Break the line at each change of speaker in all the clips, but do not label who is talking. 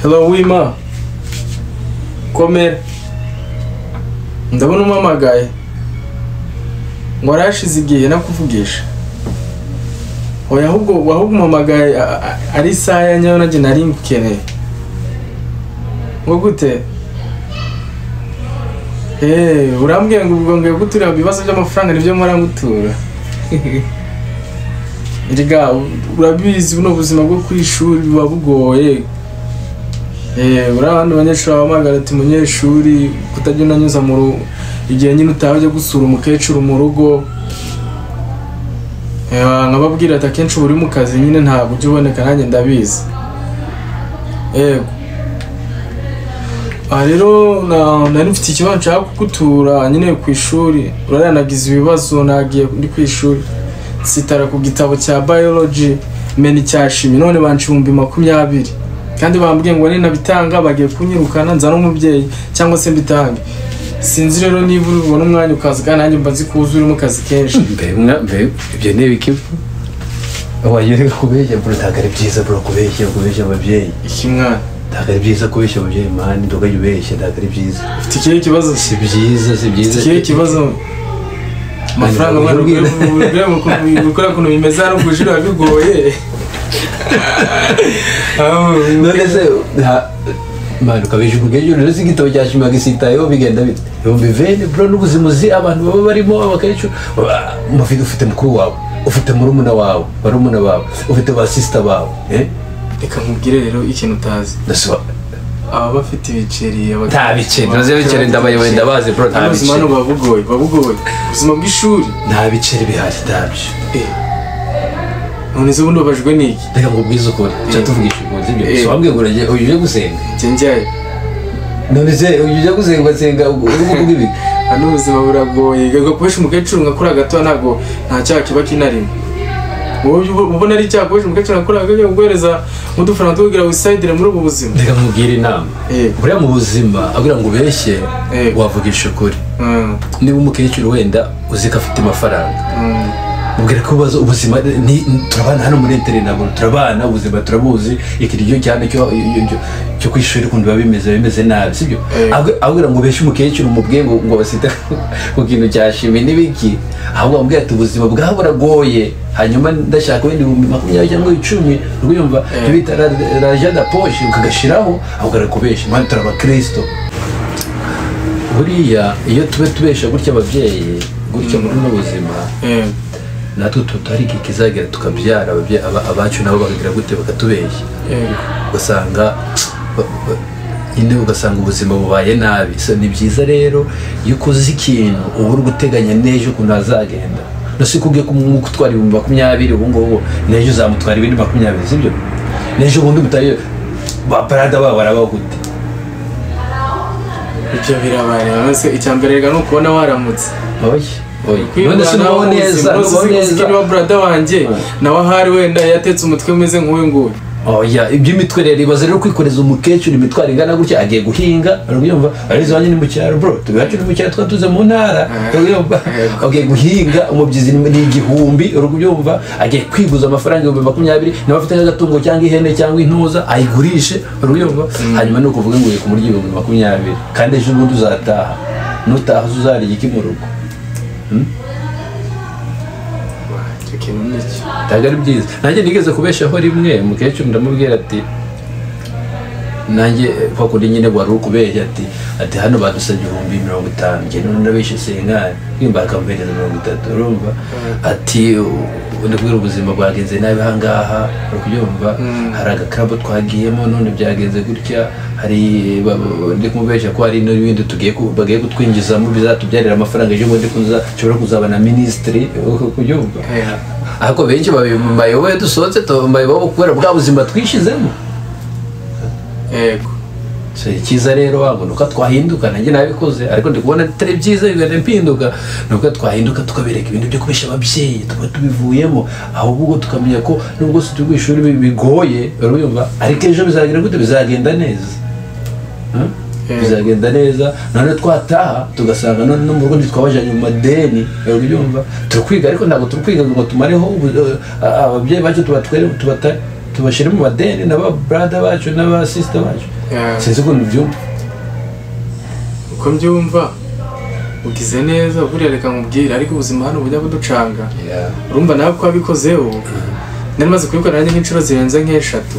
Hello Wima. Komera. Ndabona umamagaye. Ngo arashize igihe nakuvugisha. Oya ahubwo umamagaye ari saya nyayo naje nari ngukeneye. Ngo gute? Urambwiye ngo ubwo ngiye gutura ibibazo by'amafaranga nivyo mora ngutura. Iriga urabizi buno buzima bwo kwishuri biba bugoye. Urabana abanyeshuri bamagara ati munyeshuri kutajya unanyuza mu igihe nyine utaje gusura umukecuru mu rugo. Nkababwira ati akenshi uri mu kazi nyine ntabwo ujye uboneka nanjye ndabizi. Rero nari mfite ikibazo nshaka kugutura nyine ku ishuri. Uraranagize ibibazo nagiye ndi ku ishuri. Sitara ku gitabo cya biology meni cyashimi none banci 2020 kandi bambwiye ngo nina bitanga bagiye kunyirukana nza n'umubyeyi cyangwa se mbitange. Sinzi rero niba ubona umwanya ukaza kandi nanjye mbazi kuzura mu kazi kenshi.
Ibyo ne bikivu wayereka kubeshya bro takare byiza bro kubeshya ababyeyi
iki mwana
takare byiza kubeshya ababyeyi mani ndoga yubeshya takare byiza
ufite ikihe kibazo
si byiza
ikihe kibazo amafaranga mwana gukora kuno bimeze hano kujira bigoye.
None se manu kabeje kugejo rero sigitabo cyashima gisitayo bigenda bite bivene bro n'ubuzimuzi abantu baba barimo abakecuru ufite mukuru wawe ufite murumuna wawe barumuna bawe ufite ba sister bawe
reka nkubwire rero ikintu utazi
ndasaba
aba bafite ibiceri
nta biceri nazo biceri ndabaye ndabazi bro nta biceri
manu babugoye ubuzima bw'ishuri
nta biceri bihari ndabyo
none se bundo bajwe niki
reka ngo bwizo ukore cyatuvugisha umunsi byo so wambwiye ngo uje gusenga
njyaye
none se uje gusenga urimo kubibi
hano ubuzima buragoye gako kubesha umukecuru ngakura gato ntago nta cyaha kiba kinarimo wowe ubona ari cyaha kubesha umukecuru ngakura gato guhereza mudufaranga tugira wisidire muri ubu buzima.
Reka mubwire inama buriya mu buzima agira ngo ubeshye wavugisha ukuri niba umukecuru wenda uzika afite amafaranga ubwira ko bazo ubuzima turabana hano muri interinabo turabana ubuzima turabuzi ikiryo cyane cyo kwishuri kundi bimeze nabi sibyo abwira ngo beshe umukecuru umubwiye ngo basita ku kintu cyashimi nibiki ahubwo ambwira ati ubuzima bwaho buragoye hanyuma ndashaka wenda 20 cyangwa 10 urumva bita rajada poche ukagashiraho ahubwo kubesha mwana turaba Kristo buriya iyo tubesha gutya abavyeyi gutya muri ubuzima natwe tutari kizagera tukabyara abacu nabo bakagira gute bakatubeshya ugasanga ugasanga ubuzima bubaye nabi. So ni byiza rero yuko uzi ikintu ubu uri guteganya nejo ukuntu azagenda nasi kubwiye ko umutwara 2020 ubu ngubu nejo uzamutwara 2020 sibyo nejo ubundi mutaye baparada baraba gute
icyo birabaye nose icyambere rega no kubona waramutse
none se nawo neza
niba brother wanje nawe hari wenda yatetse umutwe umeze nk'uyu nguyu
iby'imitwe rero ibaze rero kwikoreza umukecuru imitwaro ingana gutya agiye guhinga urumva arizo wanye ni mu cyaro bro tugacu ni mu cyaro twatuze mu ntara urumva agiye guhinga umubyizi ni igihumbi urumva agiye kwiguza amafaranga 2020 nawe afite agatungo cyangwa ihene cyangwa intuza ayigurishe urumva hanyuma no kuvuga ngo ku muryi 2020 kandi ejo bundi uzataha nutaha uzarya iki mu rugo tagari byiza nanjye nigeze kubeshaho rimwe umukecuru ndamubwira ati nanjye kwakuri nyine wari ukubeshya ati hano badusabye 50 nge none ndabeshe senkari kwimba akambereza 30 urumva ati ndabwira ubuzima bwagenze nabi hangaha urumva hari agakrabo twagiyemo none byagenze gutya hari ndi kumubesha ko hari n'ibindi bagiye kutwinjizamo bizatubyarira amafaranga ejo bundi nshobora kuzaba na ministry kuyumva ahako benshi bayoboye dusohotse bayoboye kubera bwa buzima twishizemo so ikiza rero wabona uko twahinduka nanjye nabikoze ariko ndi kubona atari byiza bigane mpinduka nuko twahinduka tukabereka ibintu byo kubesha ababyeyi tuba tubivuyemo ahubwo tukamenya ko nubwo se turi ishuri bigoye urumva ariko ejo bizagira gute bizagenda neza bizagenda neza none twataha tugasanga none no mu rugo twabajanye mu madeni urumva turikwiga ariko ntabwo turikwiga ngo tumareho ababyeyi bacu tubatwere tubashire mu madeni n'aba brother bacu n'aba sister bacu sinzi ukuntu byumva
uko mbyumva ugize neza buriya reka nkubwire ariko ubuzima hano bujya buducanga urumva nawe ko wabikozeho nari maze kubikora nanjye nk'inshuro zirenze nk'eshatu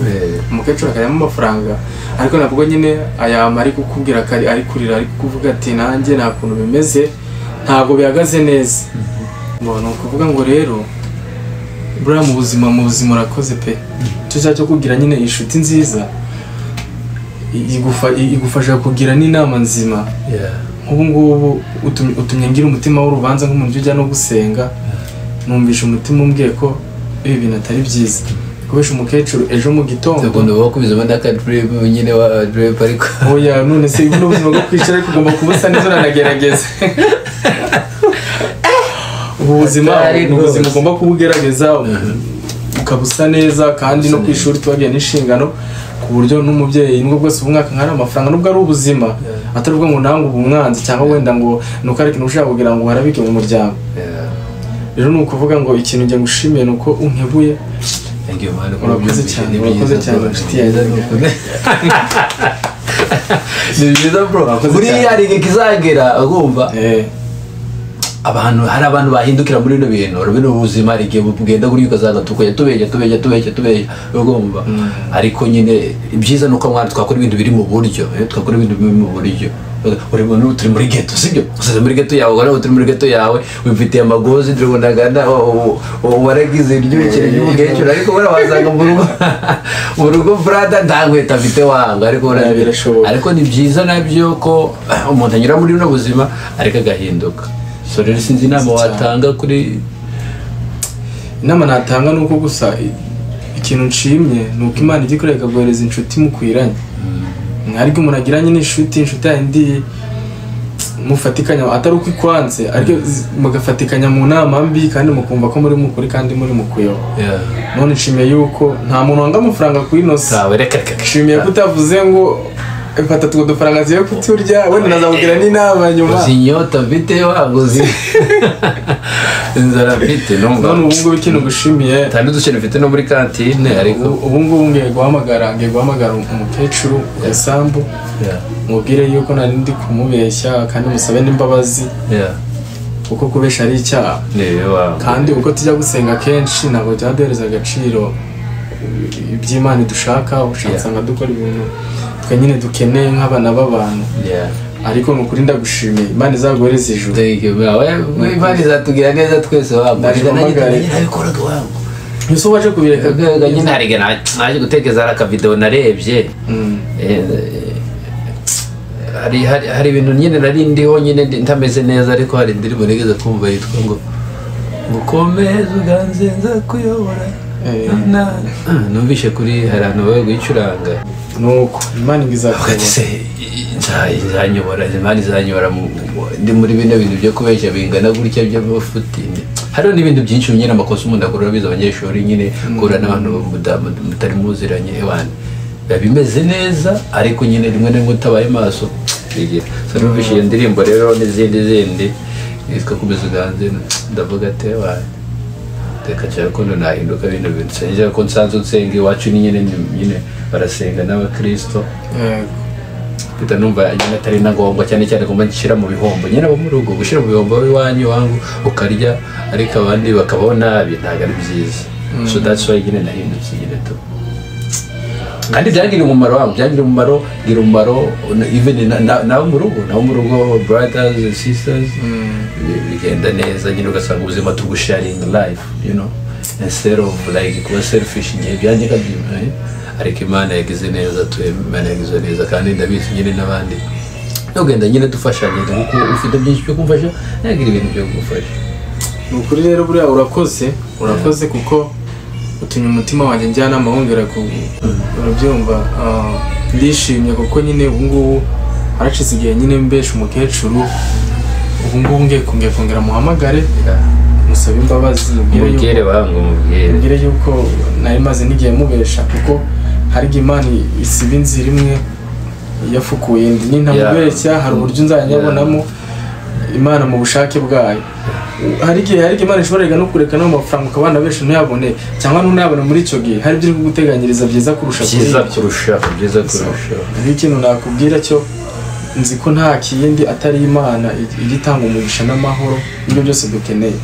umukecuru akajyamo amafaranga ariko nabwo nyine ayama ari kukubwira ko ari kurira ari kuvuga ati nanjye nta kuntu bimeze ntabwo bihagaze neza mbona ukuvuga ngo rero buriya mu buzima urakoze pe tujya cyo kugira nyine inshuti nziza igufasha kugira n'inama nzima nk'ubu ngubu utumye ngira umutima w'urubanza nk'umuntu ujya no gusenga numvisha umutima umbwiye ko ibi bintu atari byiza kubesha umukecuru ejo mu gitondo
ukuntu bakubizamo n'akadrive nyine wa drive ariko
oya none se ubu n'ubuzima bwo kwicara ariko ugomba kubusa neza uranagerageza ubu buzima ugomba kubugerageza ukabusa neza kandi no ku ishuri tubagiye n'inshingano ku buryo n'umubyeyi nubwo bwose umwaka nkari amafaranga nubwo ari ubuzima atavuga ngo nange ubu umwanzi cyangwa wenda ngo nuko ari ikintu ushaka kugira ngo harabike mu muryango rero ni ukuvuga ngo ikintu njye ngushimiye ni uko unkebuye urakoze cyane inshuti yanjye
ni byiza bro buriya hari igihe kizagera ugumva hari abantu bahindukira muri bino bintu urabona ubuzima hari igihe bugenda guri ukazanga tukajya tubeshya ugomba ariko nyine ibyiza nuko mwana twakora ibintu biri mu buryo uri muntu turi muri ghetto sibyo usaze muri ghetto yawe wari turi muri ghetto yawe wifitiye amagozi ndibonagana waragize iryukire y'ubugecyo ariko warazanga mu rugo brother ndangweta mfite wanga ariko ni byiza nabyo ko umuntu anyura muri bino buzima ariko agahinduka so rero sinzi inama watanga kuri
inama natanga nuko gusa ikintu nshimye nuko Imana igikorera ikaguhereza inshuti mukwiranye ariko umuntu agiranye n'inshuti yindi mufatikanya atari uko ikwanze ariko mugafatikanya mu nama mbi kandi mukumva ko muri mukuri kandi muri mukuyo none nshimiye yuko nta muntu wanga amafaranga kwinosa nshimiye kutavuze ngo fata tuko dufaranga ziyo kuturya wenda nazabwira n'inama nyuma
uzinyota mfite waguzi inzara mfite
none ubu ngubu ikintu gushimiye
tandi dushene mfite no muri kantine ariko
ubu ngubu ngiye guhamagara umukecuru Esambu mubwire yuko nari ndi kumubeshya kandi musabe n'imbabazi kuko kubesha ari icyaha kandi uko tujya gusenga kenshi ntabwo byaduhereza agaciro iby'Imana dushaka ushansanga dukora ibintu twe nyine dukeneye nk'abana b'abantu ariko nukuri ndagushimiye Imana izaguhereza ijuru
Imana izatugira neza twese
nabikoraga wangu niso waje kubireka
nyine harige naje gutekereza ara video narebye hari ibintu nyine nari ndiho nyine ntameze neza ariko hari indirimbo nigeze kumva yitwa ngo gukomeza uganzenza kuyobora numvishe kuri hari ahantu bawe gucuranga
nuko Imana
izanyobora ndi muri bino bintu byo kubeshya bingana gutya by'amafuti hariho n'ibintu byinshi nyine amakosa umuntu akora biza abanyeshuri nyine kura n'abantu mutari muziranye biba bimeze neza ariko nyine rimwe na rimwe utabaye maso numvishe iyo ndirimbo rero n'izindi yitwa komeza uganze ndavuga ati reka cyane ko nahinduka bino bintu nsengera ko nsanzwe nsenga iwacu nyine barasenga n'abakristo mpita numva nyine atari na ngombwa cyane ngomba nshyira mu bihombo nyine abo mu rugo gushyira mu bihombo iwanyu wangu ukarya ariko abandi bakabaho nabi ntabwo ari byiza so that's why nyine nahindutse nyine tu kandi byagiriye umumaro even nawe mu rugo brothers and sisters bigenda neza nyine ugasanga ubuzima tugusharing life you know instead of like kuba selfish igihe byanjye kabyima ariko Imana yagize neza Imana yagize neza kandi ndabizi nyine n'abandi ugenda nyine dufashanye kuko ufite byinshi byo kumfasha nagira ibintu byo gufasha
nukuri rero buriya urakoze kuko utumye umutima wanjye njyana amahongera ku urabyumva ndishimye kuko nyine ubu ngubu haracize igihe nyine mbesha umukecuru ubu ngubu ngiye kongera muhamagare musabe imbabazi mubwire yuko nari maze n'igihe mubesha kuko hari igihe Imana isiba inzira imwe yafukuye indi nintamubeshya hari uburyo nzanyabonamo Imana mu bushake bwayo hari igihe Imana ishobora no kureka no mafaranga ukabana benshi ntuyabone cyangwa ntunayabona muri icyo gihe hari ibyo uri guteganyiriza byiza kurusha
byiza kurusha
ari ikintu nakubwira cyo nzi ko nta kindi atari Imana igitanga umugisha n'amahoro n'ibyo byose dukeneye.